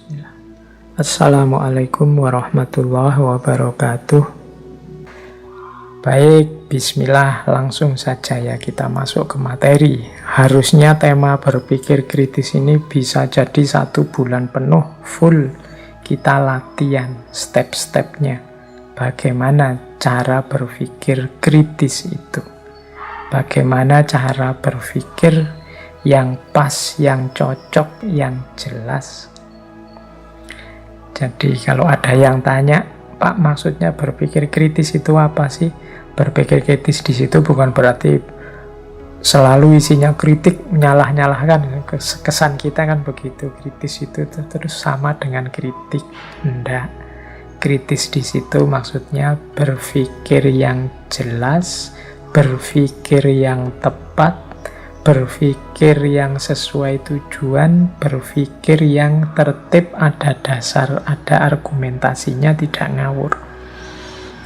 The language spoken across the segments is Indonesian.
Bismillah. Assalamualaikum warahmatullahi wabarakatuh. Baik, bismillah, langsung saja ya kita masuk ke materi. Harusnya tema berpikir kritis ini bisa jadi 1 bulan penuh full kita latihan step-stepnya. Bagaimana cara berpikir kritis itu? Bagaimana cara berpikir yang pas, yang cocok, yang jelas? Jadi kalau ada yang tanya, Pak, maksudnya berpikir kritis itu apa sih? Berpikir kritis di situ bukan berarti selalu isinya kritik, nyalah-nyalahkan. Kesan kita kan begitu, kritis itu terus sama dengan kritik. Enggak. Kritis di situ maksudnya berpikir yang jelas, berpikir yang tepat, berpikir yang sesuai tujuan, berpikir yang tertib, ada dasar, ada argumentasinya, tidak ngawur.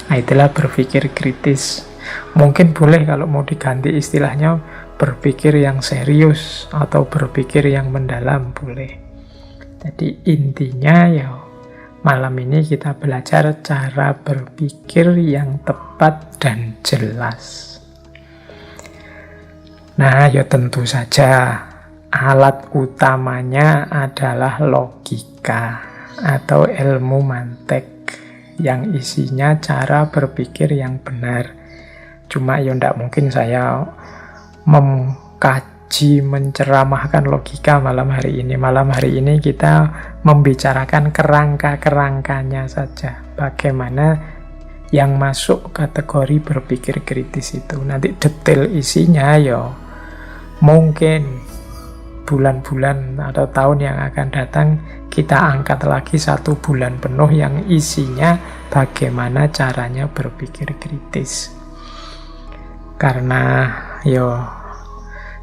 Nah, itulah berpikir kritis. Mungkin boleh kalau mau diganti istilahnya berpikir yang serius atau berpikir yang mendalam, boleh. Jadi intinya ya malam ini kita belajar cara berpikir yang tepat dan jelas. Nah, ya tentu saja alat utamanya adalah logika atau ilmu mantek yang isinya cara berpikir yang benar. Cuma ya tidak mungkin saya mengkaji, menceramahkan logika malam hari ini. Malam hari ini kita membicarakan kerangka-kerangkanya saja. Bagaimana yang masuk kategori berpikir kritis itu. Nanti detail isinya ya mungkin bulan-bulan atau tahun yang akan datang kita angkat lagi 1 bulan penuh yang isinya bagaimana caranya berpikir kritis. Karena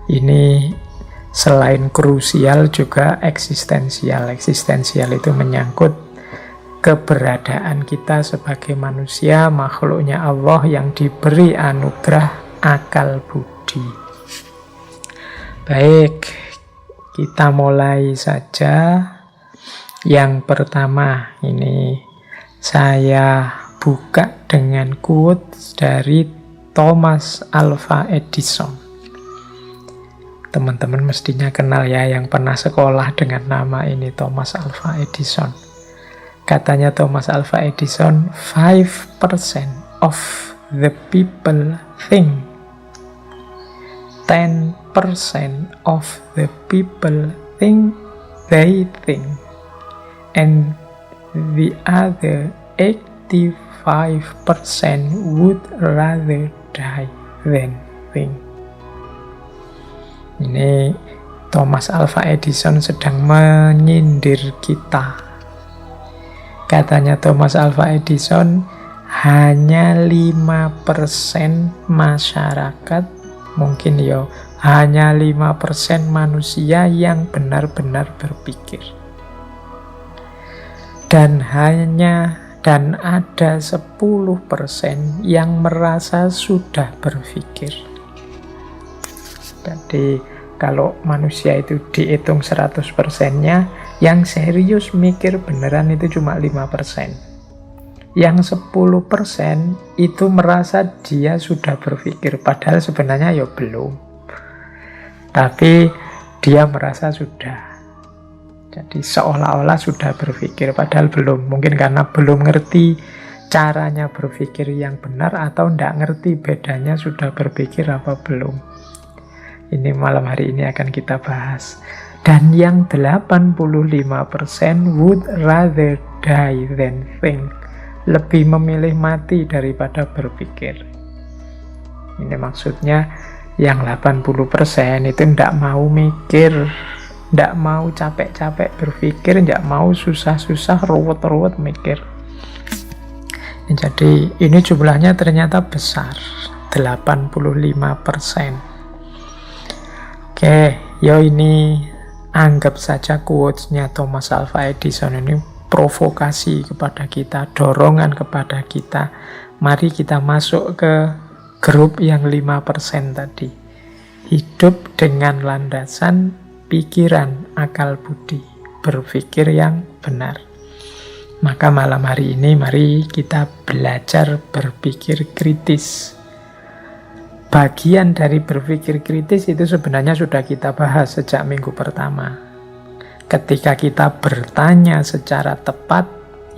ini selain krusial juga eksistensial. Eksistensial itu menyangkut keberadaan kita sebagai manusia, makhluknya Allah yang diberi anugerah akal budi. Baik, kita mulai saja. Yang pertama ini saya buka dengan quotes dari Thomas Alva Edison. Teman-teman mestinya kenal ya yang pernah sekolah dengan nama ini, Thomas Alva Edison. Katanya Thomas Alva Edison, 5% of the people think, 10% of the people think they think, and the other 85% would rather die than think. Ini Thomas Alva Edison sedang menyindir kita. Katanya Thomas Alva Edison, hanya 5% masyarakat, mungkin hanya 5% manusia yang benar-benar berpikir. Dan ada 10% yang merasa sudah berpikir. Jadi kalau manusia itu dihitung 100%-nya, yang serius mikir beneran itu cuma 5%. Yang 10% itu merasa dia sudah berpikir, padahal sebenarnya belum. Tapi dia merasa sudah. Jadi seolah-olah sudah berpikir, padahal belum. Mungkin karena belum ngerti caranya berpikir yang benar, atau tidak ngerti bedanya sudah berpikir apa belum. Ini malam hari ini akan kita bahas. Dan yang 85% would rather die than think. Lebih memilih mati daripada berpikir. Ini maksudnya yang 80% itu tidak mau mikir, tidak mau capek-capek berpikir, tidak mau susah-susah, ruwet-ruwet mikir. Jadi ini jumlahnya ternyata besar, 85%. Oke, ini anggap saja quotes-nya Thomas Alva Edison ini provokasi kepada kita, dorongan kepada kita. Mari kita masuk ke grup yang 5% tadi. Hidup dengan landasan pikiran, akal budi. berpikir yang benar. Maka malam hari ini mari kita belajar berpikir kritis. Bagian dari berpikir kritis itu sebenarnya sudah kita bahas sejak minggu pertama. Ketika kita bertanya secara tepat,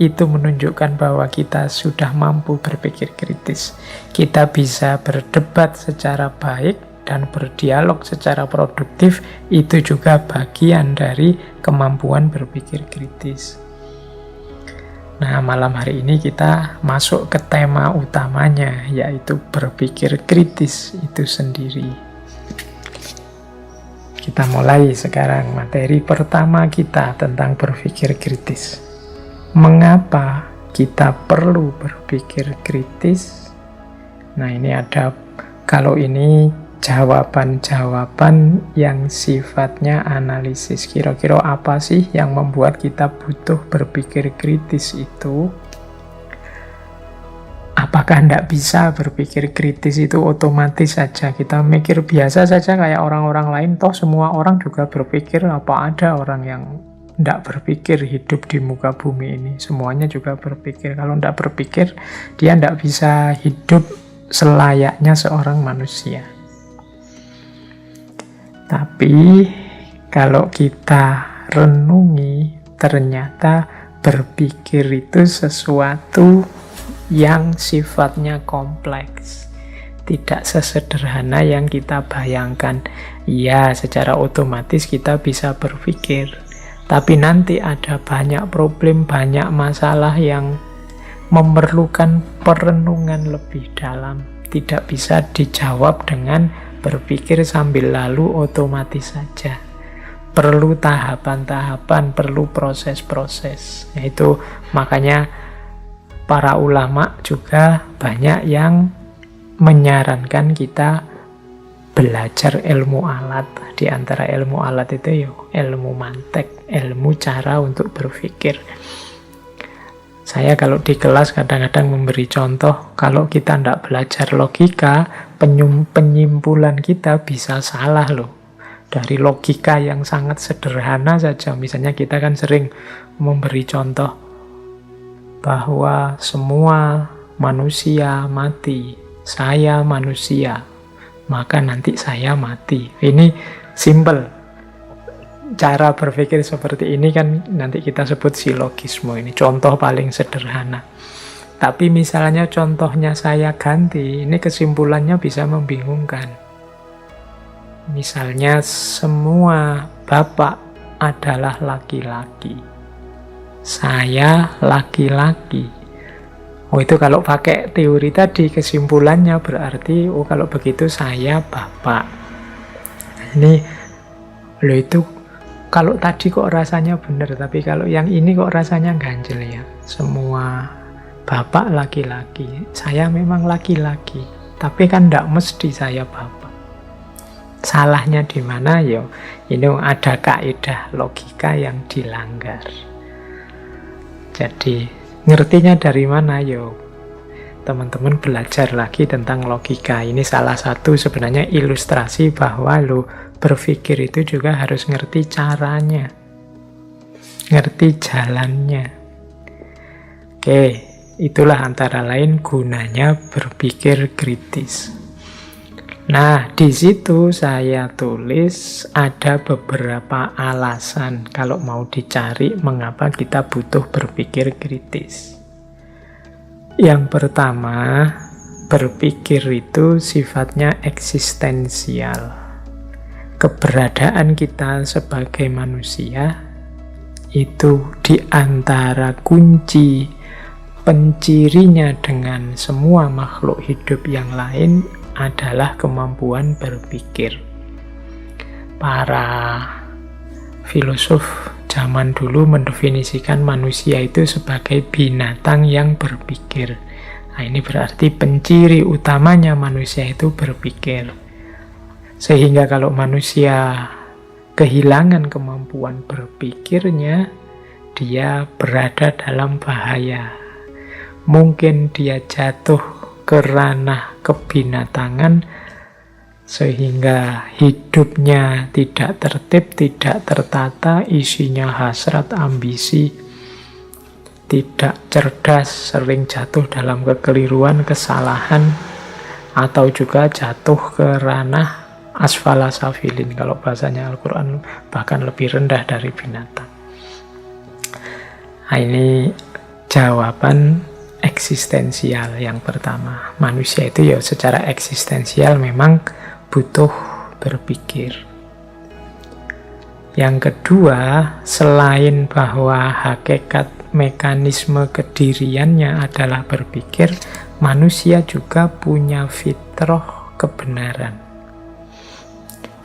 itu menunjukkan bahwa kita sudah mampu berpikir kritis. Kita bisa berdebat secara baik dan berdialog secara produktif, itu juga bagian dari kemampuan berpikir kritis. Nah, malam hari ini kita masuk ke tema utamanya, yaitu berpikir kritis itu sendiri. Kita mulai sekarang materi pertama kita tentang berpikir kritis. Mengapa kita perlu berpikir kritis? Nah, ini ada, kalau ini jawaban-jawaban yang sifatnya analisis. Kira-kira apa sih yang membuat kita butuh berpikir kritis itu? Apakah tidak bisa berpikir kritis itu otomatis saja? Kita mikir biasa saja kayak orang-orang lain, toh semua orang juga berpikir. Apa ada orang yang tidak berpikir hidup di muka bumi ini? Semuanya juga berpikir. Kalau tidak berpikir, dia tidak bisa hidup selayaknya seorang manusia. Tapi kalau kita renungi, ternyata berpikir itu sesuatu yang sifatnya kompleks. Tidak sesederhana yang kita bayangkan. Ya, secara otomatis kita bisa berpikir. Tapi nanti ada banyak problem, banyak masalah yang memerlukan perenungan lebih dalam. Tidak bisa dijawab dengan berpikir sambil lalu otomatis saja. Perlu tahapan-tahapan, perlu proses-proses. Itu makanya para ulama juga banyak yang menyarankan kita belajar ilmu alat. Di antara ilmu alat itu ilmu mantek, ilmu cara untuk berpikir. Saya kalau di kelas kadang-kadang memberi contoh, kalau kita tidak belajar logika, penyimpulan kita bisa salah loh. Dari logika yang sangat sederhana saja, misalnya kita kan sering memberi contoh bahwa semua manusia mati, saya manusia, maka nanti saya mati. Ini simple. Cara berpikir seperti ini kan nanti kita sebut silogisme. Ini contoh paling sederhana. Tapi misalnya contohnya saya ganti, ini kesimpulannya bisa membingungkan. Misalnya semua bapak adalah laki-laki, saya laki-laki. Oh, itu kalau pakai teori tadi kesimpulannya berarti, oh kalau begitu saya bapak. Ini loh, itu kalau tadi kok rasanya benar, tapi kalau yang ini kok rasanya ganjel ya. Semua bapak laki-laki, saya memang laki-laki, tapi kan tidak mesti saya bapak. Salahnya di mana ya? Ini ada kaidah logika yang dilanggar. Jadi ngertinya dari mana ya? Teman-teman belajar lagi tentang logika. Ini salah satu sebenarnya ilustrasi bahwa berpikir itu juga harus ngerti caranya, ngerti jalannya. Oke, itulah antara lain gunanya berpikir kritis. Nah, di situ saya tulis ada beberapa alasan kalau mau dicari mengapa kita butuh berpikir kritis. Yang pertama, berpikir itu sifatnya eksistensial. Keberadaan kita sebagai manusia itu di antara kunci pencirinya dengan semua makhluk hidup yang lain adalah kemampuan berpikir. Para filosof zaman dulu mendefinisikan manusia itu sebagai binatang yang berpikir. Nah, ini berarti penciri utamanya manusia itu berpikir. Sehingga kalau manusia kehilangan kemampuan berpikirnya, dia berada dalam bahaya. Mungkin dia jatuh ke ranah kebinatangan sehingga hidupnya tidak tertib, tidak tertata, isinya hasrat, ambisi, tidak cerdas, sering jatuh dalam kekeliruan, kesalahan, atau juga jatuh ke ranah asfala safilin, kalau bahasanya Al-Quran bahkan lebih rendah dari binatang. Nah, ini jawaban eksistensial yang pertama. Manusia itu ya secara eksistensial memang butuh berpikir. Yang kedua, selain bahwa hakikat mekanisme kediriannya adalah berpikir, manusia juga punya fitrah kebenaran.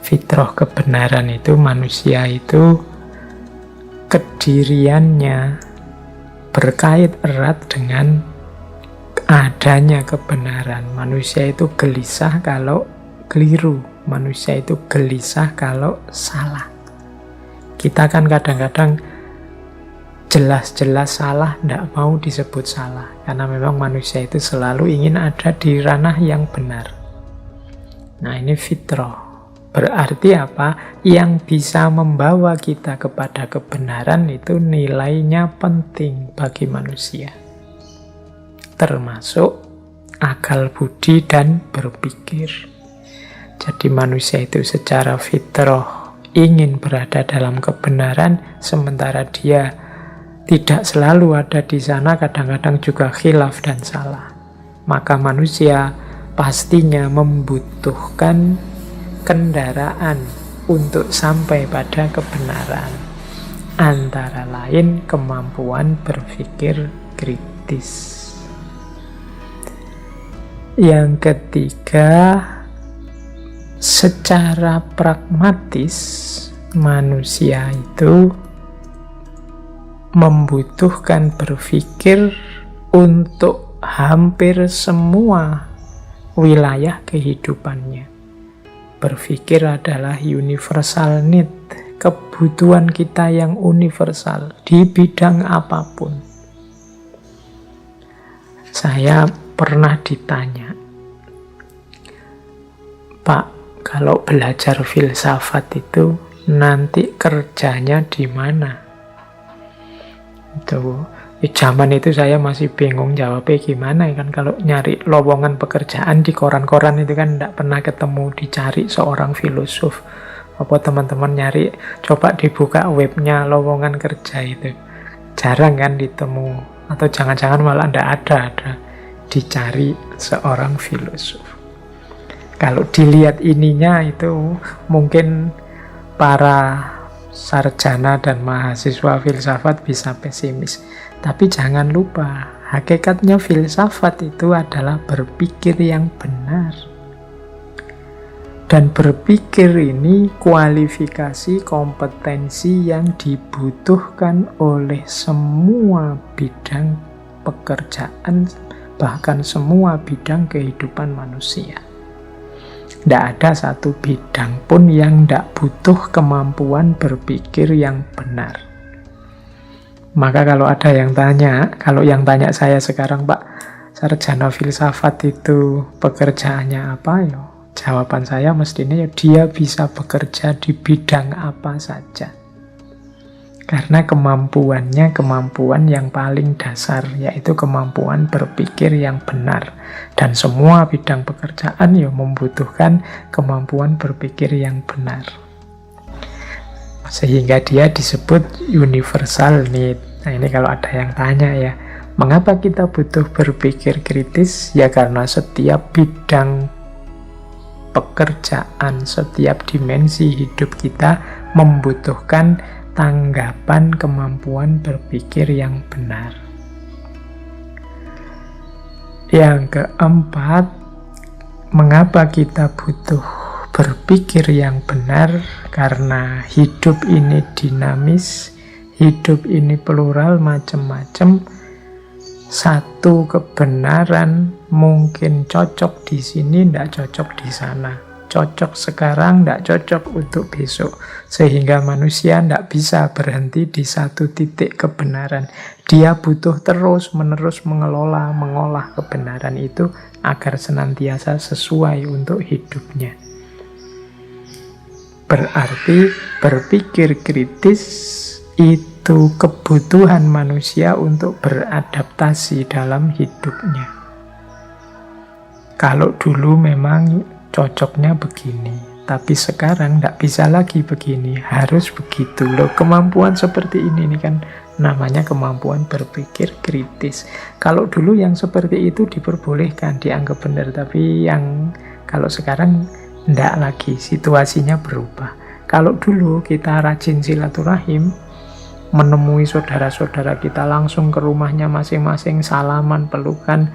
Fitrah kebenaran itu manusia itu kediriannya berkait erat dengan adanya kebenaran. Manusia itu gelisah kalau keliru, manusia itu gelisah kalau salah. Kita kan kadang-kadang jelas-jelas salah, tidak mau disebut salah, karena memang manusia itu selalu ingin ada di ranah yang benar. Nah, ini fitrah. Berarti apa? Yang bisa membawa kita kepada kebenaran itu nilainya penting bagi manusia, termasuk akal budi dan berpikir. Jadi manusia itu secara fitrah ingin berada dalam kebenaran, sementara dia tidak selalu ada di sana, kadang-kadang juga khilaf dan salah. Maka manusia pastinya membutuhkan kendaraan untuk sampai pada kebenaran, antara lain kemampuan berpikir kritis. Yang ketiga, secara pragmatis manusia itu membutuhkan berpikir untuk hampir semua wilayah kehidupannya. Berpikir adalah universal need, kebutuhan kita yang universal di bidang apapun. Saya pernah ditanya, Pak, kalau belajar filsafat itu nanti kerjanya di mana? Zaman itu saya masih bingung jawabnya gimana kan, kalau nyari lowongan pekerjaan di koran-koran itu kan tidak pernah ketemu dicari seorang filosof. Apa teman-teman nyari, coba dibuka webnya lowongan kerja itu, jarang kan ditemu, atau jangan-jangan malah tidak ada dicari seorang filosof. Kalau dilihat ininya itu mungkin para sarjana dan mahasiswa filsafat bisa pesimis. Tapi jangan lupa, hakikatnya filsafat itu adalah berpikir yang benar. Dan berpikir ini kualifikasi kompetensi yang dibutuhkan oleh semua bidang pekerjaan, bahkan semua bidang kehidupan manusia. Tidak ada satu bidang pun yang tidak butuh kemampuan berpikir yang benar. Maka kalau ada yang tanya, kalau yang tanya saya sekarang, Pak, sarjana filsafat itu pekerjaannya apa? Ya, jawaban saya mestinya ya dia bisa bekerja di bidang apa saja. Karena kemampuannya kemampuan yang paling dasar, yaitu kemampuan berpikir yang benar. Dan semua bidang pekerjaan ya membutuhkan kemampuan berpikir yang benar. Sehingga dia disebut universal need. Nah, ini kalau ada yang tanya ya, mengapa kita butuh berpikir kritis? Ya karena setiap bidang pekerjaan, setiap dimensi hidup kita membutuhkan tanggapan kemampuan berpikir yang benar. Yang keempat, mengapa kita butuh berpikir yang benar? Karena hidup ini dinamis, hidup ini plural, macam-macam. Satu kebenaran mungkin cocok di sini, tidak cocok di sana. Cocok sekarang, tidak cocok untuk besok. Sehingga manusia tidak bisa berhenti di satu titik kebenaran. Dia butuh terus-menerus mengolah kebenaran itu agar senantiasa sesuai untuk hidupnya. Berarti berpikir kritis itu kebutuhan manusia untuk beradaptasi dalam hidupnya. Kalau dulu memang cocoknya begini, tapi sekarang tidak bisa lagi begini, harus begitu loh. Kemampuan seperti ini kan namanya kemampuan berpikir kritis. Kalau dulu yang seperti itu diperbolehkan, dianggap benar, tapi yang kalau sekarang tidak lagi, situasinya berubah. Kalau dulu kita rajin silaturahim, menemui saudara-saudara kita langsung ke rumahnya masing-masing, salaman, pelukan,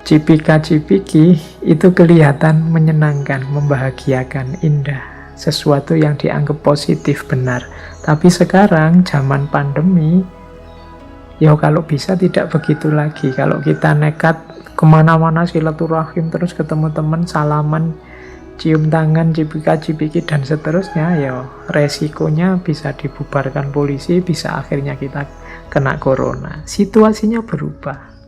cipika-cipiki, itu kelihatan menyenangkan, membahagiakan, indah. Sesuatu yang dianggap positif, benar. Tapi sekarang, zaman pandemi, ya kalau bisa tidak begitu lagi. Kalau kita nekat kemana-mana silaturahim, terus ketemu teman, salaman, cium tangan, cipika-cipiki, dan seterusnya, ya resikonya bisa dibubarkan polisi, bisa akhirnya kita kena corona. Situasinya berubah.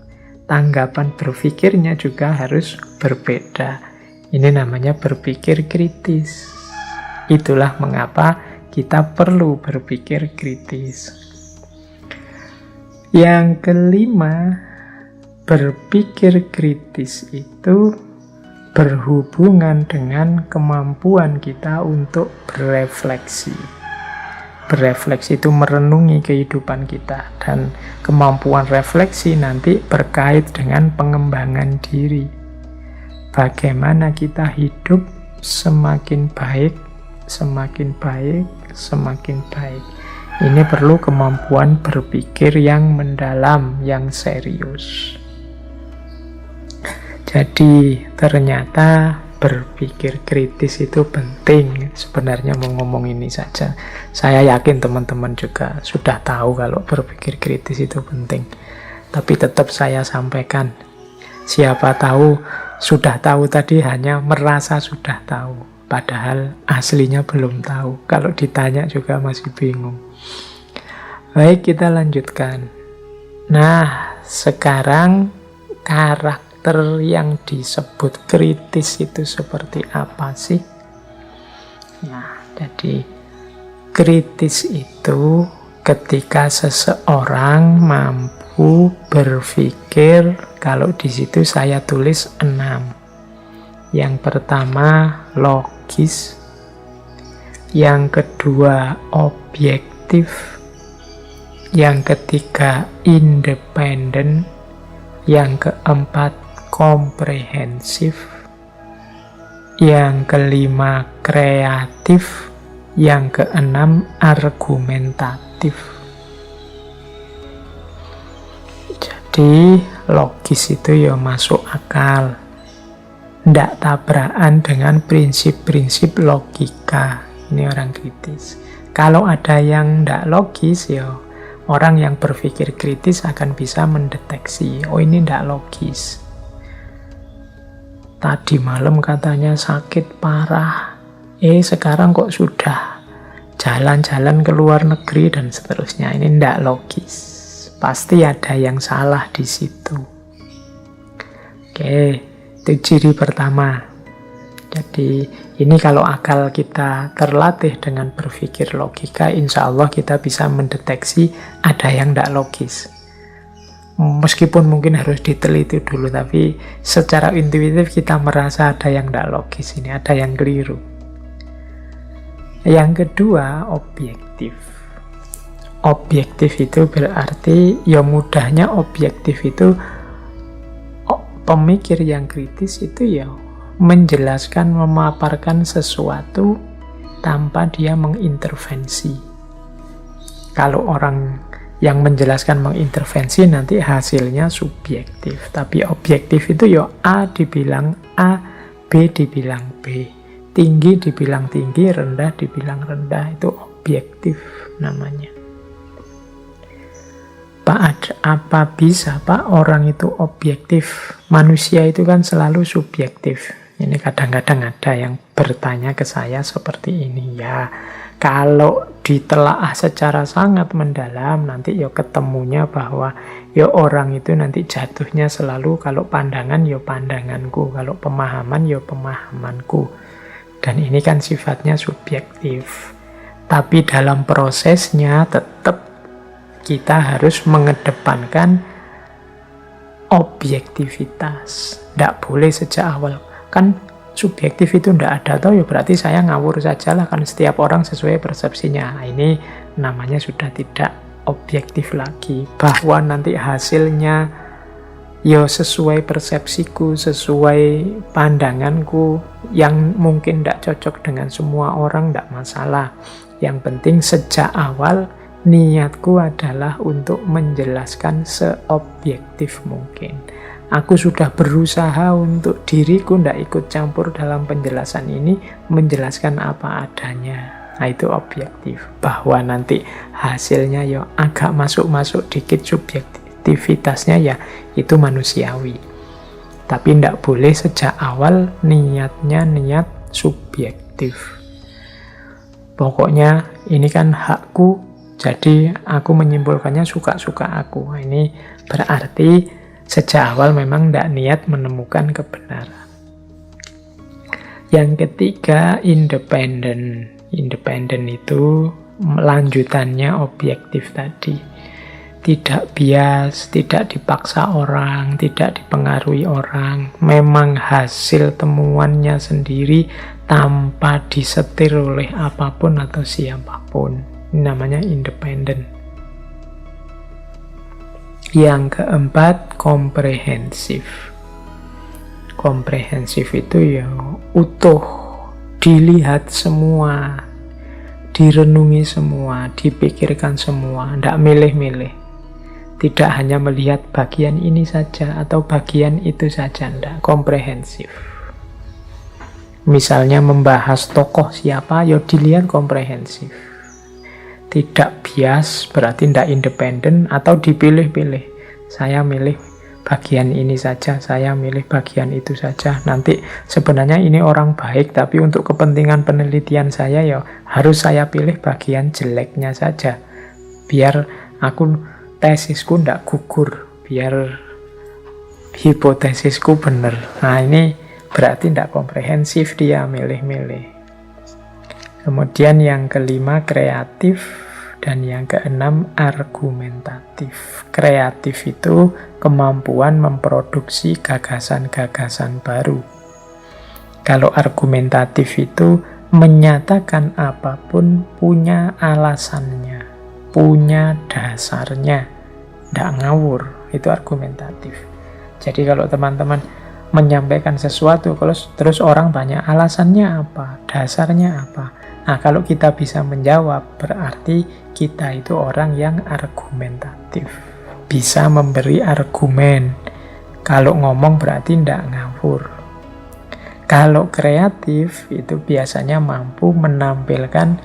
Tanggapan berpikirnya juga harus berbeda. Ini namanya berpikir kritis. Itulah mengapa kita perlu berpikir kritis. Yang kelima, berpikir kritis itu berhubungan dengan kemampuan kita untuk berefleksi. Berefleksi itu merenungi kehidupan kita, dan kemampuan refleksi nanti berkait dengan pengembangan diri. Bagaimana kita hidup semakin baik, semakin baik, semakin baik. Ini perlu kemampuan berpikir yang mendalam, yang serius. Jadi ternyata berpikir kritis itu penting. Sebenarnya mau ngomong ini saja. Saya yakin teman-teman juga sudah tahu kalau berpikir kritis itu penting. Tapi tetap saya sampaikan. Siapa tahu sudah tahu tadi hanya merasa sudah tahu. Padahal aslinya belum tahu. Kalau ditanya juga masih bingung. Baik, kita lanjutkan. Nah, sekarang karakter yang disebut kritis itu seperti apa sih? Nah, jadi kritis itu ketika seseorang mampu berpikir, kalau di situ saya tulis 6. Yang pertama logis, yang kedua objektif, yang ketiga independen, yang keempat komprehensif, yang kelima kreatif, yang keenam argumentatif. Jadi logis itu ya masuk akal, tidak tabrakan dengan prinsip-prinsip logika. Ini orang kritis. Kalau ada yang tidak logis, ya orang yang berpikir kritis akan bisa mendeteksi, oh ini tidak logis. Tadi malam katanya sakit parah, sekarang kok sudah jalan-jalan ke luar negeri dan seterusnya. Ini tidak logis. Pasti ada yang salah di situ. Oke, itu ciri pertama. Jadi ini kalau akal kita terlatih dengan berpikir logika, insya Allah kita bisa mendeteksi ada yang tidak logis. Meskipun mungkin harus diteliti dulu, tapi secara intuitif kita merasa ada yang tidak logis, ini ada yang keliru. Yang kedua, objektif. Objektif itu berarti, ya mudahnya objektif itu, pemikir yang kritis itu ya menjelaskan, memaparkan sesuatu tanpa dia mengintervensi. Kalau orang yang menjelaskan mengintervensi, nanti hasilnya subjektif. Tapi objektif itu ya A dibilang A, B dibilang B. Tinggi dibilang tinggi, rendah dibilang rendah. Itu objektif namanya. Pak, apa bisa Pak orang itu objektif? Manusia itu kan selalu subjektif. Ini kadang-kadang ada yang bertanya ke saya seperti ini. Ya, kalau ditelaah secara sangat mendalam, nanti ya ketemunya bahwa ya orang itu nanti jatuhnya selalu, kalau pandangan ya pandanganku, kalau pemahaman ya pemahamanku. Dan ini kan sifatnya subjektif. Tapi dalam prosesnya tetap kita harus mengedepankan objektivitas. Tidak boleh sejak awal. Kan subjektif itu tidak ada, atau ya berarti saya ngawur saja lah, kan setiap orang sesuai persepsinya. Nah, ini namanya sudah tidak objektif lagi. Bahwa nanti hasilnya ya sesuai persepsiku, sesuai pandanganku, yang mungkin tidak cocok dengan semua orang, tidak masalah. Yang penting sejak awal niatku adalah untuk menjelaskan seobjektif mungkin. Aku sudah berusaha untuk diriku tidak ikut campur dalam penjelasan ini, menjelaskan apa adanya. Nah, itu objektif. Bahwa nanti hasilnya ya agak masuk-masuk dikit subjektivitasnya, ya itu manusiawi. Tapi tidak boleh sejak awal niatnya niat subjektif. Pokoknya ini kan hakku, jadi aku menyimpulkannya suka-suka aku. Nah, ini berarti sejak awal memang tidak niat menemukan kebenaran. Yang ketiga, independen. Independen itu lanjutannya objektif tadi. Tidak bias, tidak dipaksa orang, tidak dipengaruhi orang. Memang hasil temuannya sendiri tanpa disetir oleh apapun atau siapapun. Ini namanya independen. Yang keempat, komprehensif. Komprehensif itu ya utuh, dilihat semua, direnungi semua, dipikirkan semua, tidak milih-milih. Tidak hanya melihat bagian ini saja atau bagian itu saja, tidak. Komprehensif. Misalnya membahas tokoh siapa, ya dilihat komprehensif. Tidak bias, berarti tidak independen atau dipilih-pilih. Saya milih bagian ini saja, saya milih bagian itu saja. Nanti sebenarnya ini orang baik, tapi untuk kepentingan penelitian saya ya harus saya pilih bagian jeleknya saja. Biar tesisku tidak gugur, biar hipotesisku benar. Nah, ini berarti tidak komprehensif, dia milih-milih. Kemudian yang kelima, kreatif. Dan yang keenam, argumentatif. Kreatif itu kemampuan memproduksi gagasan-gagasan baru. Kalau argumentatif itu menyatakan apapun punya alasannya, punya dasarnya, tidak ngawur. Itu argumentatif. Jadi kalau teman-teman menyampaikan sesuatu, terus orang banyak alasannya apa, dasarnya apa. Nah, kalau kita bisa menjawab, berarti kita itu orang yang argumentatif. Bisa memberi argumen. Kalau ngomong berarti tidak ngawur. Kalau kreatif, itu biasanya mampu menampilkan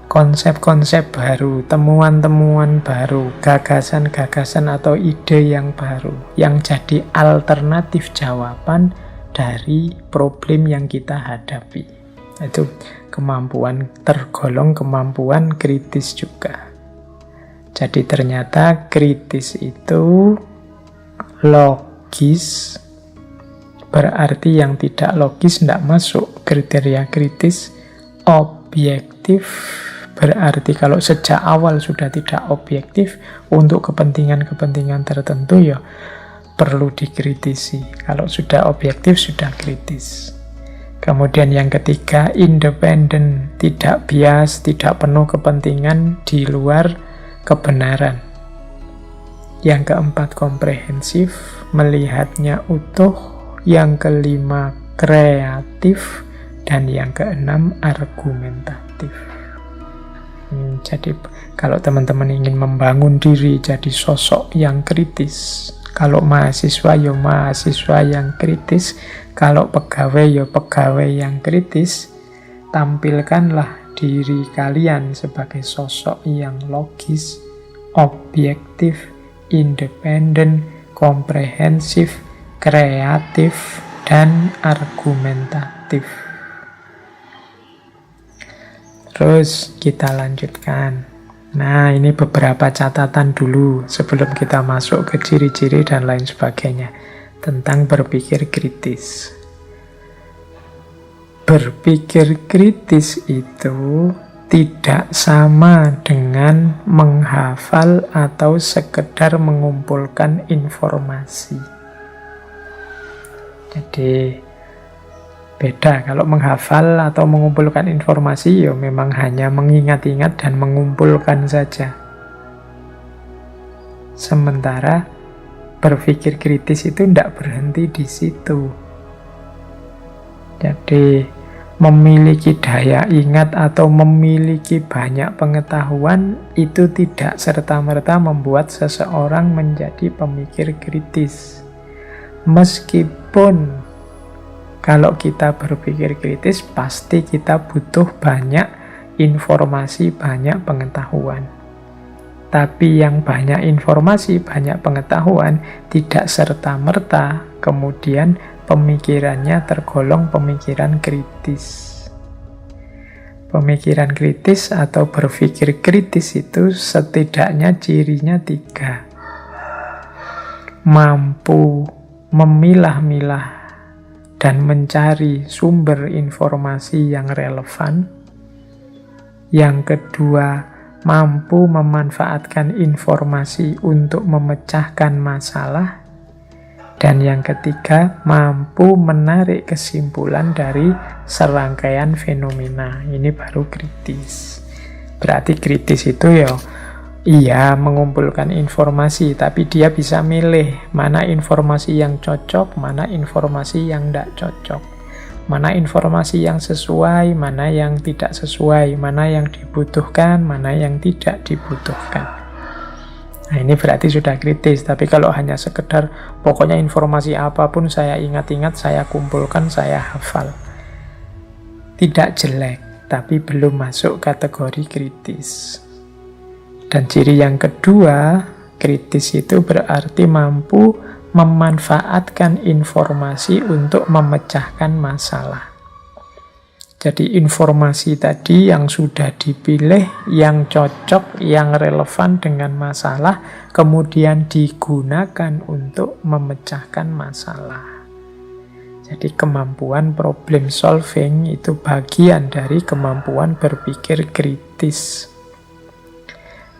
konsep-konsep baru, temuan-temuan baru, gagasan-gagasan atau ide yang baru, yang jadi alternatif jawaban dari problem yang kita hadapi. Itu kemampuan, tergolong kemampuan kritis juga. Jadi ternyata kritis itu logis, berarti yang tidak logis tidak masuk kriteria kritis. Objektif berarti kalau sejak awal sudah tidak objektif, untuk kepentingan-kepentingan tertentu ya perlu dikritisi. Kalau sudah objektif, sudah kritis. Kemudian yang ketiga, independen, tidak bias, tidak penuh kepentingan di luar kebenaran. Yang keempat, komprehensif, melihatnya utuh. Yang kelima, kreatif. Dan yang keenam, argumentatif. Jadi kalau teman-teman ingin membangun diri jadi sosok yang kritis, kalau mahasiswa ya mahasiswa yang kritis, kalau pegawai ya pegawai yang kritis, tampilkanlah diri kalian sebagai sosok yang logis, objektif, independen, komprehensif, kreatif, dan argumentatif. Terus kita lanjutkan. Nah, ini beberapa catatan dulu sebelum kita masuk ke ciri-ciri dan lain sebagainya tentang berpikir kritis. Berpikir kritis itu tidak sama dengan menghafal atau sekedar mengumpulkan informasi. Jadi beda, kalau menghafal atau mengumpulkan informasi ya memang hanya mengingat-ingat dan mengumpulkan saja. Sementara berpikir kritis itu tidak berhenti di situ. Jadi memiliki daya ingat atau memiliki banyak pengetahuan itu tidak serta-merta membuat seseorang menjadi pemikir kritis. Meskipun kalau kita berpikir kritis pasti kita butuh banyak informasi, banyak pengetahuan. Tapi yang banyak informasi, banyak pengetahuan tidak serta-merta kemudian pemikirannya tergolong pemikiran kritis. Pemikiran kritis atau berpikir kritis itu setidaknya cirinya 3. Mampu memilah-milah dan mencari sumber informasi yang relevan. Yang kedua, mampu memanfaatkan informasi untuk memecahkan masalah. Dan yang ketiga, mampu menarik kesimpulan dari serangkaian fenomena. Ini baru kritis. Berarti kritis itu ya, iya mengumpulkan informasi, tapi dia bisa milih mana informasi yang cocok, mana informasi yang tidak cocok. Mana informasi yang sesuai, mana yang tidak sesuai, mana yang dibutuhkan, mana yang tidak dibutuhkan. Nah, ini berarti sudah kritis. Tapi kalau hanya sekedar pokoknya informasi apapun saya ingat-ingat, saya kumpulkan, saya hafal, tidak jelek, tapi belum masuk kategori kritis. Dan ciri yang kedua, kritis itu berarti mampu memanfaatkan informasi untuk memecahkan masalah. Jadi informasi tadi yang sudah dipilih, yang cocok, yang relevan dengan masalah, kemudian digunakan untuk memecahkan masalah. Jadi kemampuan problem solving itu bagian dari kemampuan berpikir kritis.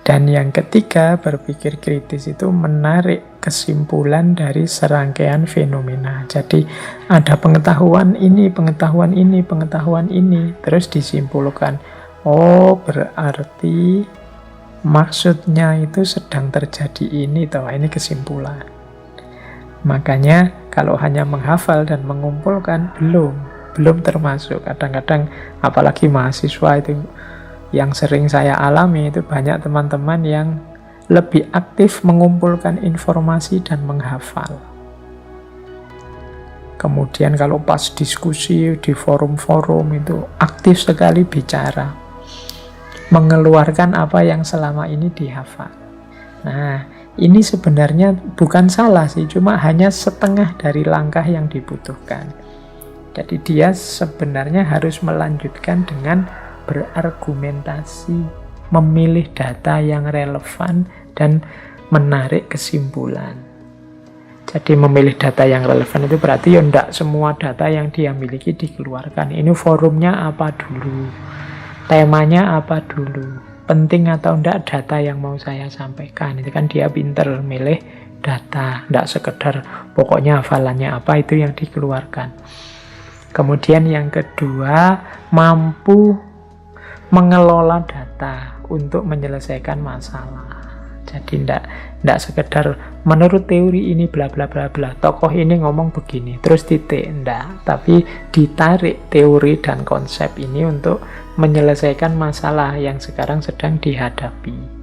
Dan yang ketiga, berpikir kritis itu menarik kesimpulan dari serangkaian fenomena. Jadi ada pengetahuan ini, pengetahuan ini, pengetahuan ini, terus disimpulkan. Oh, berarti maksudnya itu sedang terjadi ini, toh ini kesimpulan. Makanya kalau hanya menghafal dan mengumpulkan belum termasuk. Kadang-kadang apalagi mahasiswa itu yang sering saya alami itu banyak teman-teman yang lebih aktif mengumpulkan informasi dan menghafal. Kemudian kalau pas diskusi di forum-forum itu aktif sekali bicara, mengeluarkan apa yang selama ini dihafal. Nah, ini sebenarnya bukan salah sih, cuma hanya setengah dari langkah yang dibutuhkan. Jadi dia sebenarnya harus melanjutkan dengan berargumentasi, memilih data yang relevan, dan menarik kesimpulan. Jadi memilih data yang relevan itu berarti ya tidak semua data yang dia miliki dikeluarkan. Ini forumnya apa dulu, temanya apa dulu, penting atau tidak data yang mau saya sampaikan. Itu kan dia pinter milih data, tidak sekedar pokoknya hafalannya apa itu yang dikeluarkan. Kemudian yang kedua, mampu mengelola data untuk menyelesaikan masalah. Jadi tidak sekedar menurut teori ini bla bla bla bla, tokoh ini ngomong begini terus titik, enggak, tapi ditarik teori dan konsep ini untuk menyelesaikan masalah yang sekarang sedang dihadapi.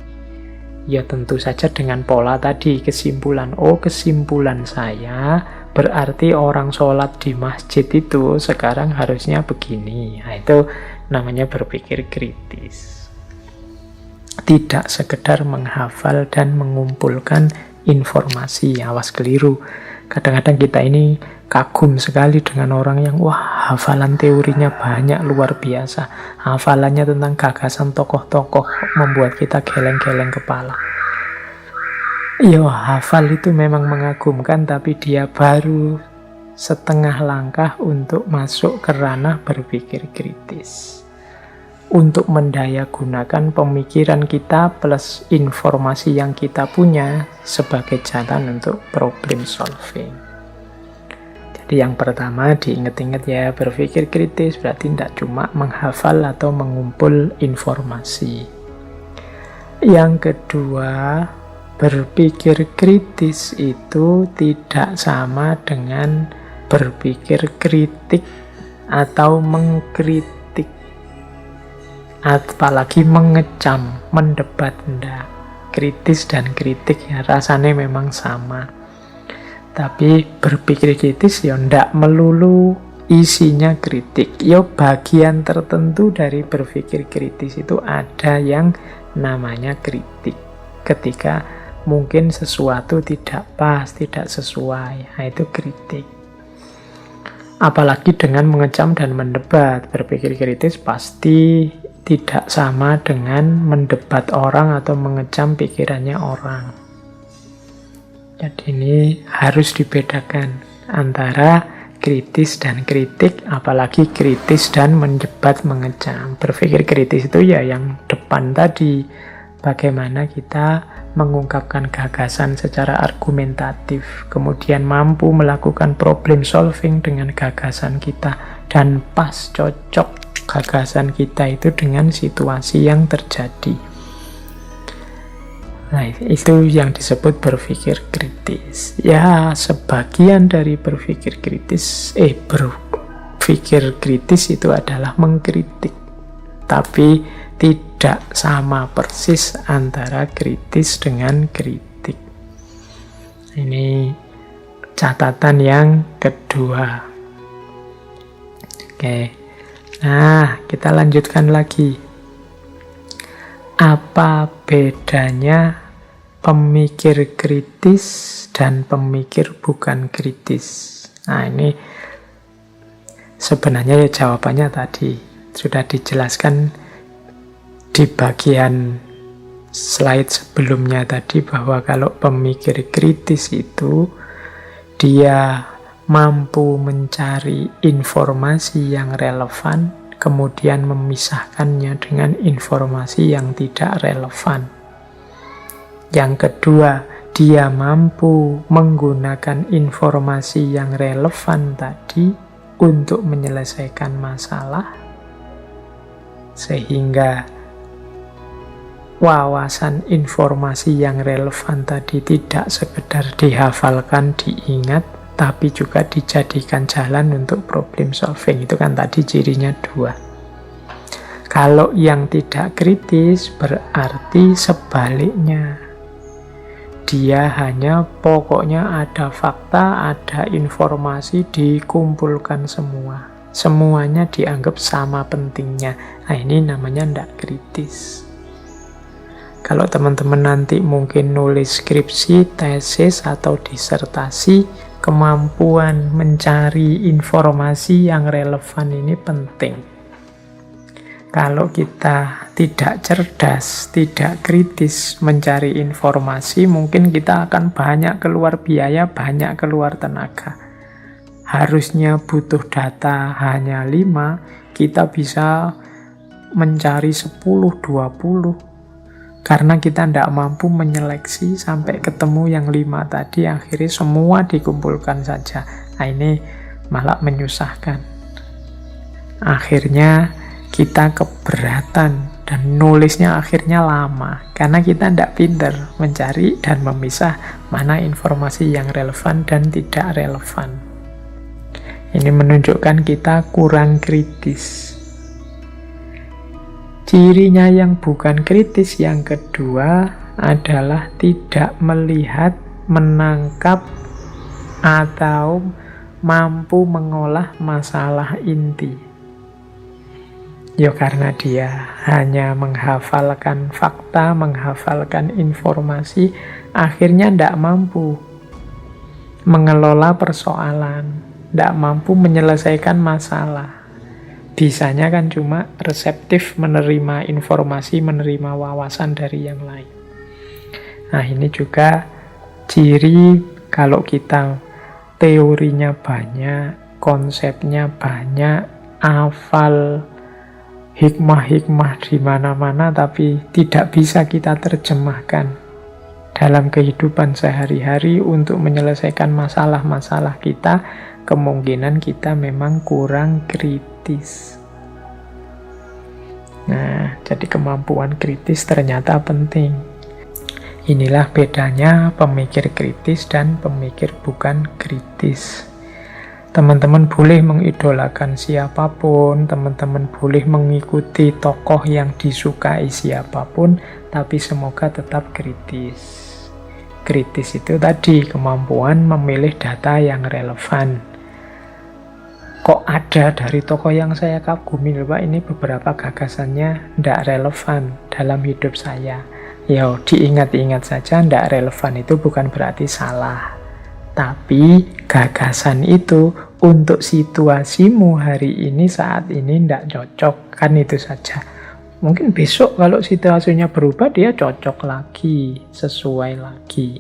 Ya tentu saja dengan pola tadi, kesimpulan. Oh, kesimpulan saya berarti orang sholat di masjid itu sekarang harusnya begini. Nah, itu namanya berpikir kritis. Tidak sekedar menghafal dan mengumpulkan informasi. Awas keliru. Kadang-kadang kita ini kagum sekali dengan orang yang wah hafalan teorinya banyak, luar biasa. Hafalannya tentang gagasan tokoh-tokoh membuat kita geleng-geleng kepala. Ya, hafal itu memang mengagumkan, tapi dia baru setengah langkah untuk masuk ke ranah berpikir kritis. Untuk mendayagunakan pemikiran kita plus informasi yang kita punya sebagai jalan untuk problem solving. Jadi yang pertama diingat-ingat ya, berpikir kritis berarti tidak cuma menghafal atau mengumpul informasi. Yang kedua, berpikir kritis itu tidak sama dengan berpikir kritik atau mengkritik. Apalagi mengecam, mendebat, enggak. Kritis dan kritik ya rasanya memang sama. Tapi berpikir kritis ya enggak melulu isinya kritik. Ya bagian tertentu dari berpikir kritis itu ada yang namanya kritik. Ketika mungkin sesuatu tidak pas, tidak sesuai, nah itu kritik. Apalagi dengan mengecam dan mendebat, berpikir kritis pasti tidak sama dengan mendebat orang atau mengecam pikirannya orang. Jadi ini harus dibedakan antara kritis dan kritik, apalagi kritis dan mendebat, mengecam. Berpikir kritis itu ya yang depan tadi, bagaimana kita mengungkapkan gagasan secara argumentatif, kemudian mampu melakukan problem solving dengan gagasan kita, dan pas cocok gagasan kita itu dengan situasi yang terjadi. Nah, itu yang disebut berpikir kritis. Ya, sebagian dari berpikir kritis itu adalah mengkritik. Tapi tidak sama persis antara kritis dengan kritik. Ini catatan yang kedua. Oke. Nah, kita lanjutkan lagi. Apa bedanya pemikir kritis dan pemikir bukan kritis? Nah, ini sebenarnya ya jawabannya tadi sudah dijelaskan di bagian slide sebelumnya tadi, bahwa kalau pemikir kritis itu dia mampu mencari informasi yang relevan, kemudian memisahkannya dengan informasi yang tidak relevan. Yang kedua, dia mampu menggunakan informasi yang relevan tadi untuk menyelesaikan masalah, sehingga wawasan informasi yang relevan tadi tidak sekedar dihafalkan, diingat, tapi juga dijadikan jalan untuk problem solving. Itu kan tadi cirinya dua. Kalau yang tidak kritis berarti sebaliknya. Dia hanya pokoknya ada fakta, ada informasi, dikumpulkan semua. Semuanya dianggap sama pentingnya. Nah, ini namanya tidak kritis. Kalau teman-teman nanti mungkin nulis skripsi, tesis, atau disertasi, kemampuan mencari informasi yang relevan ini penting. Kalau kita tidak cerdas, tidak kritis mencari informasi, mungkin kita akan banyak keluar biaya, banyak keluar tenaga. Harusnya butuh data hanya 5, kita bisa mencari 10, 20. Karena kita tidak mampu menyeleksi sampai ketemu yang 5 tadi, akhirnya semua dikumpulkan saja. Nah, ini malah menyusahkan. Akhirnya kita keberatan dan nulisnya akhirnya lama. Karena kita tidak pintar mencari dan memisah mana informasi yang relevan dan tidak relevan. Ini menunjukkan kita kurang kritis. Cirinya yang bukan kritis yang kedua adalah tidak melihat, menangkap, atau mampu mengolah masalah inti. Ya karena dia hanya menghafalkan fakta, menghafalkan informasi, akhirnya tidak mampu mengelola persoalan, tidak mampu menyelesaikan masalah. Bisanya kan cuma reseptif, menerima informasi, menerima wawasan dari yang lain. Nah, ini juga ciri kalau kita teorinya banyak, konsepnya banyak, hafal hikmah-hikmah di mana-mana, tapi tidak bisa kita terjemahkan dalam kehidupan sehari-hari untuk menyelesaikan masalah-masalah kita, kemungkinan kita memang kurang kritis. Nah, jadi kemampuan kritis ternyata penting. Inilah bedanya pemikir kritis dan pemikir bukan kritis. Teman-teman boleh mengidolakan siapapun, teman-teman boleh mengikuti tokoh yang disukai siapapun, tapi semoga tetap kritis. Kritis itu tadi kemampuan memilih data yang relevan. Kok ada dari tokoh yang saya kagumi, Pak, ini beberapa gagasannya tidak relevan dalam hidup saya. Ya, diingat-ingat saja, tidak relevan itu bukan berarti salah. Tapi gagasan itu untuk situasimu hari ini, saat ini tidak cocok, kan itu saja. Mungkin besok kalau situasinya berubah, dia cocok lagi, sesuai lagi.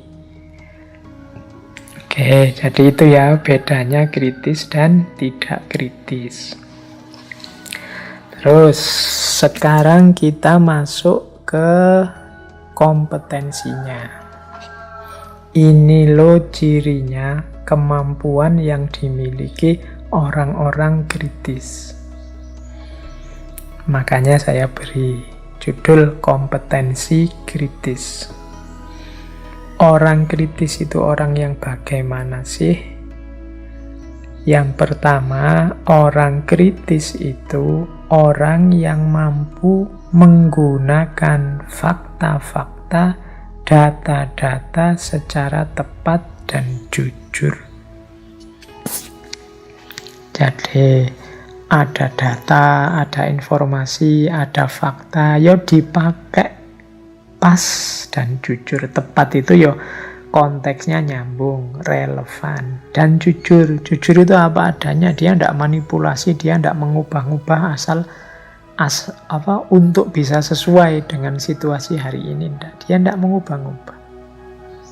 Oke, jadi itu ya bedanya kritis dan tidak kritis. Terus sekarang kita masuk ke kompetensinya. Ini loh cirinya, kemampuan yang dimiliki orang-orang kritis. Makanya saya beri judul kompetensi kritis. Orang kritis itu orang yang bagaimana sih? Yang pertama, orang kritis itu orang yang mampu menggunakan fakta-fakta, data-data secara tepat dan jujur. Jadi, ada data, ada informasi, ada fakta, ya dipakai pas dan jujur. Tepat itu ya konteksnya nyambung, relevan, dan jujur. Jujur itu apa adanya, dia tidak manipulasi, dia tidak mengubah-ubah asal untuk bisa sesuai dengan situasi hari ini. Dia tidak mengubah-ubah.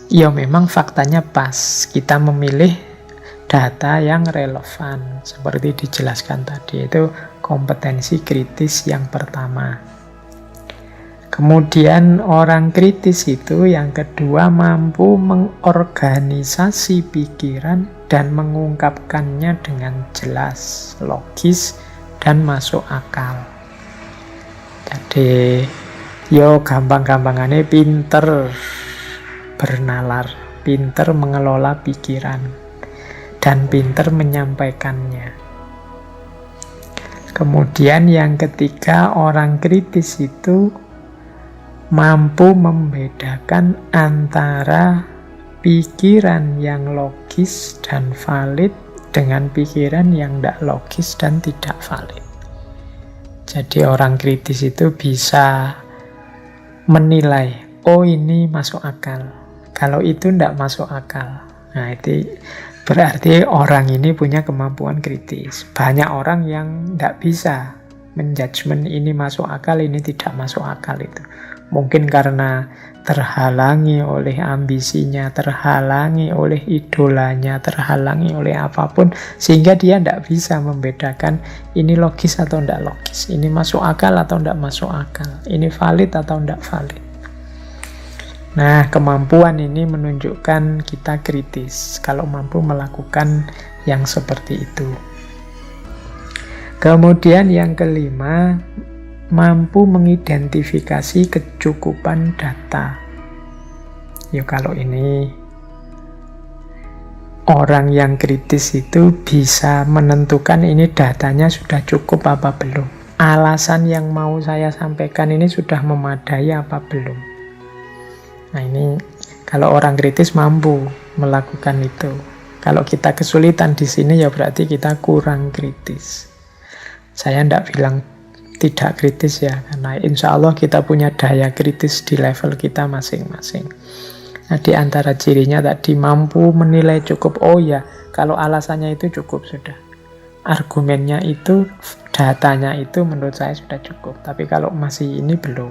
Ya memang faktanya pas, kita memilih data yang relevan seperti dijelaskan tadi. Itu kompetensi kritis yang pertama. Kemudian orang kritis itu yang kedua mampu mengorganisasi pikiran dan mengungkapkannya dengan jelas, logis, dan masuk akal. Jadi, yo gampang-gampangannya pinter bernalar, pinter mengelola pikiran, dan pinter menyampaikannya. Kemudian yang ketiga, orang kritis itu mampu membedakan antara pikiran yang logis dan valid dengan pikiran yang tidak logis dan tidak valid. Jadi orang kritis itu bisa menilai, oh ini masuk akal, kalau itu tidak masuk akal. Nah itu berarti orang ini punya kemampuan kritis. Banyak orang yang tidak bisa menjudgment ini masuk akal, ini tidak masuk akal itu. Mungkin karena terhalangi oleh ambisinya, terhalangi oleh idolanya, terhalangi oleh apapun, sehingga dia tidak bisa membedakan ini logis atau tidak logis, ini masuk akal atau tidak masuk akal, ini valid atau tidak valid. Nah, kemampuan ini menunjukkan kita kritis, kalau mampu melakukan yang seperti itu. Kemudian yang kelima, mampu mengidentifikasi kecukupan data. Ya kalau ini orang yang kritis itu bisa menentukan ini datanya sudah cukup apa belum. Alasan yang mau saya sampaikan ini sudah memadai apa belum. Nah ini kalau orang kritis mampu melakukan itu. Kalau kita kesulitan di sini ya berarti kita kurang kritis. Saya tidak bilang tidak kritis ya, karena insya Allah kita punya daya kritis di level kita masing-masing. Nah, di antara cirinya tadi mampu menilai cukup, oh ya, kalau alasannya itu cukup sudah. Argumennya itu, datanya itu menurut saya sudah cukup. Tapi kalau masih ini belum.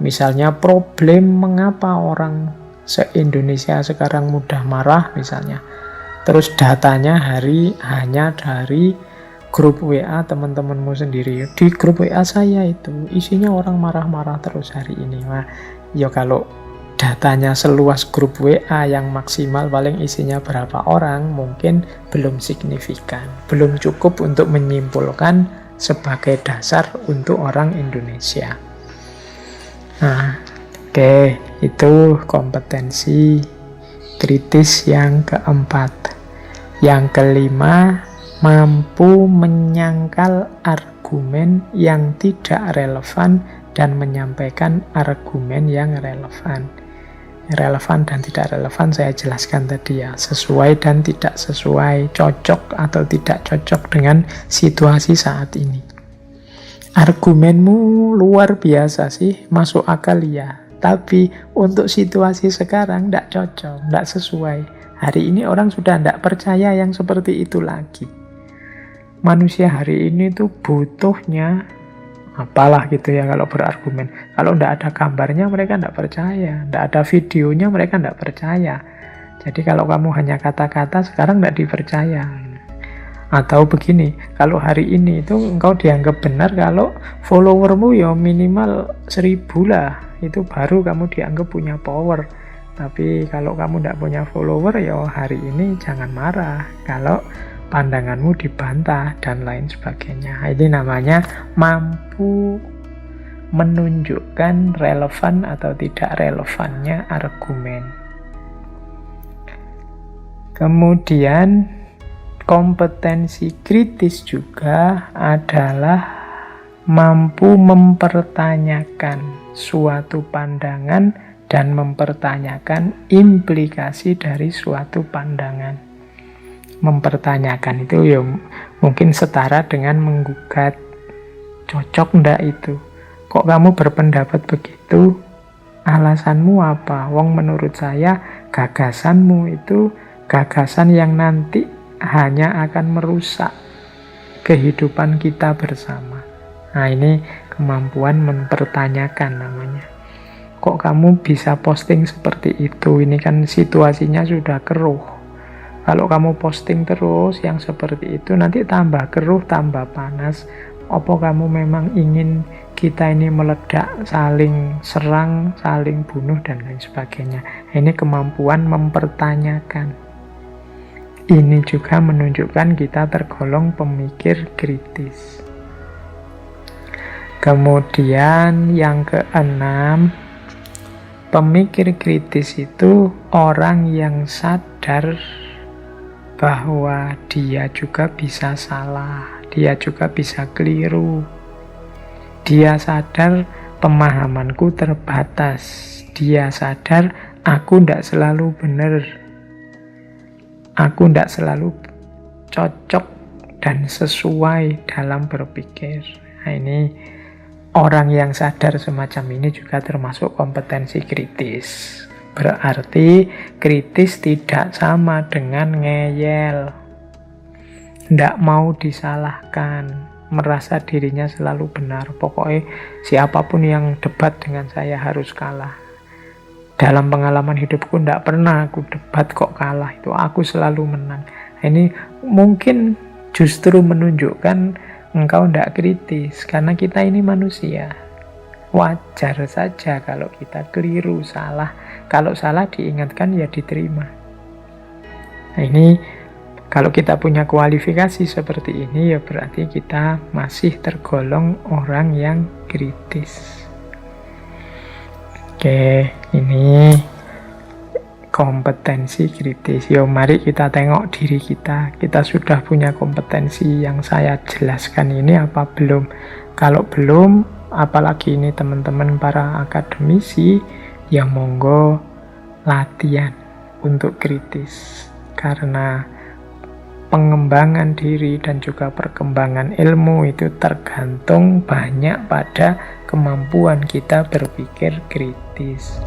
Misalnya problem mengapa orang se-Indonesia sekarang mudah marah misalnya. Terus datanya hanya dari grup WA teman-temanmu sendiri. Di grup WA saya itu isinya orang marah-marah terus hari ini. Wah, ya kalau datanya seluas grup WA yang maksimal paling isinya berapa orang, mungkin belum signifikan, belum cukup untuk menyimpulkan sebagai dasar untuk orang Indonesia. Nah, oke, itu kompetensi kritis yang keempat. Yang kelima, mampu menyangkal argumen yang tidak relevan dan menyampaikan argumen yang relevan. Relevan dan tidak relevan saya jelaskan tadi ya, sesuai dan tidak sesuai, cocok atau tidak cocok dengan situasi saat ini. Argumenmu luar biasa sih, masuk akal ya, tapi untuk situasi sekarang tidak cocok, tidak sesuai. Hari ini orang sudah tidak percaya yang seperti itu lagi. Manusia hari ini tuh butuhnya apalah gitu ya kalau berargumen. Kalau tidak ada gambarnya mereka tidak percaya, tidak ada videonya mereka tidak percaya. Jadi kalau kamu hanya kata-kata sekarang tidak dipercaya. Atau begini, kalau hari ini itu engkau dianggap benar kalau followermu ya minimal 1000 lah, itu baru kamu dianggap punya power. Tapi kalau kamu tidak punya follower ya hari ini jangan marah kalau pandanganmu dibantah dan lain sebagainya. Ini namanya mampu menunjukkan relevan atau tidak relevannya argumen. Kemudian kompetensi kritis juga adalah mampu mempertanyakan suatu pandangan dan mempertanyakan implikasi dari suatu pandangan. Mempertanyakan itu ya mungkin setara dengan menggugat, cocok ndak itu, kok kamu berpendapat begitu, alasanmu apa? Wong menurut saya gagasanmu itu gagasan yang nanti hanya akan merusak kehidupan kita bersama. Nah, ini kemampuan mempertanyakan namanya. Kok kamu bisa posting seperti itu? Ini kan situasinya sudah keruh. Kalau kamu posting terus yang seperti itu, nanti tambah keruh, tambah panas. Apa kamu memang ingin kita ini meledak, saling serang, saling bunuh, dan lain sebagainya? Ini kemampuan mempertanyakan. Ini juga menunjukkan kita tergolong pemikir kritis. Kemudian yang keenam, pemikir kritis itu orang yang sadar bahwa dia juga bisa salah, dia juga bisa keliru. Dia sadar pemahamanku terbatas, dia sadar aku tidak selalu benar, aku tidak selalu cocok dan sesuai dalam berpikir. Nah, ini orang yang sadar semacam ini juga termasuk kompetensi kritis. Berarti kritis tidak sama dengan ngeyel, tidak mau disalahkan, merasa dirinya selalu benar. Pokoknya siapapun yang debat dengan saya harus kalah. Dalam pengalaman hidupku tidak pernah aku debat kok kalah, itu aku selalu menang. Ini mungkin justru menunjukkan engkau tidak kritis, karena kita ini manusia. Wajar saja kalau kita keliru, salah. Kalau salah diingatkan ya diterima. Nah, ini kalau kita punya kualifikasi seperti ini ya berarti kita masih tergolong orang yang kritis. Oke, ini kompetensi kritis. Yo, mari kita tengok diri kita. Kita sudah punya kompetensi yang saya jelaskan ini apa belum? Kalau belum, apalagi ini teman-teman para akademisi, ya monggo latihan untuk kritis. Karena pengembangan diri dan juga perkembangan ilmu itu tergantung banyak pada kemampuan kita berpikir kritis.